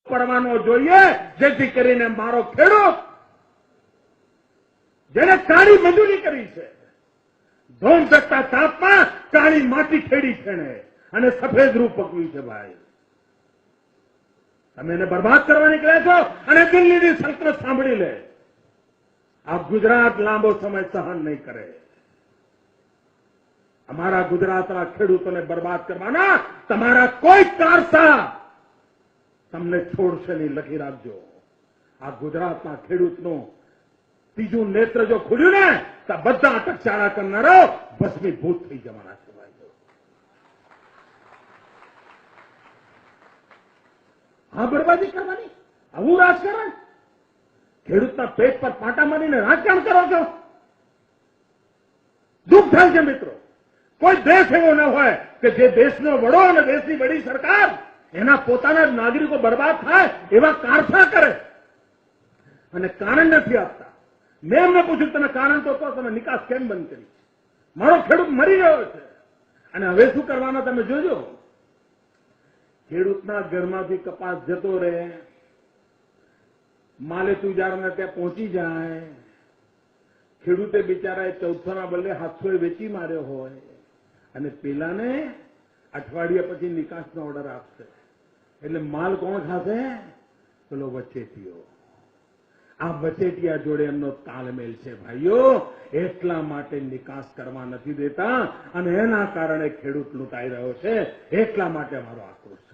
પડવાનો જોઈએ, જેથી કરીને મારો ખેડૂત જેને કાળી મજૂરી કરી છે, ધોમ ચકતા તાપમાં કાળી માટી ખેડી છે અને સફેદ રૂપ પકવ્યું છે. ભાઈ, તમે એને બરબાદ કરવા નીકળ્યા છો અને દિલ્હીની સલ્તનત સાંભળી લે. આ ગુજરાત લાંબો સમય સહન નહીં કરે. અમારા ગુજરાતના ખેડૂતોને બરબાદ કરવાના તમારા કોઈ કારસા તમને છોડશે નહીં. લખી રાખજો. આ ગુજરાતના ખેડૂતનું ત્રીજું નેત્ર જો ખુલ્યું ને તો બધા અટકચાળા કરનારો ભસ્મીભૂત થઈ જવાના છે. ભાઈઓ, આ બરબાદી કરવાની, આવું રાજકારણ? ખેડૂતના પેટ પર પાટા મારીને રાજકારણ કરો છો? દુઃખ થાય છે મિત્રો. કોઈ દેશ એવો ન હોય કે જે દેશનો વડો અને દેશની વડી સરકાર એના પોતાના નાગરિકો બરબાદ થાય એવા કારસા કરે અને કારણ નથી આપતા. મેં એમને પૂછ્યું, તમે કારણ તો કહો, તમે નિકાસ કેમ બંધ કરી? મારો ખેડૂત મરી ગયો છે અને હવે શું કરવાના તમે જોજો. ખેડૂતના ઘરમાંથી કપાસ જતો રહે, માલે તુજારને ત્યાં પહોંચી જાય, ખેડૂતે બિચારાએ 1400ના બદલે 700 વેચી માર્યો હોય અને પેલાને અઠવાડિયા પછી નિકાસનો ઓર્ડર આપશે. એટલે માલ કોણ ખાશે? પેલો વચેટીયો. આ વચેટિયા જોડે એમનો તાલમેલ છે. ભાઈઓ, એટલા માટે નિકાસ કરવા નથી દેતા અને એના કારણે ખેડૂત લૂંટાઈ રહ્યો છે. એટલા માટે અમારો આક્રોશ.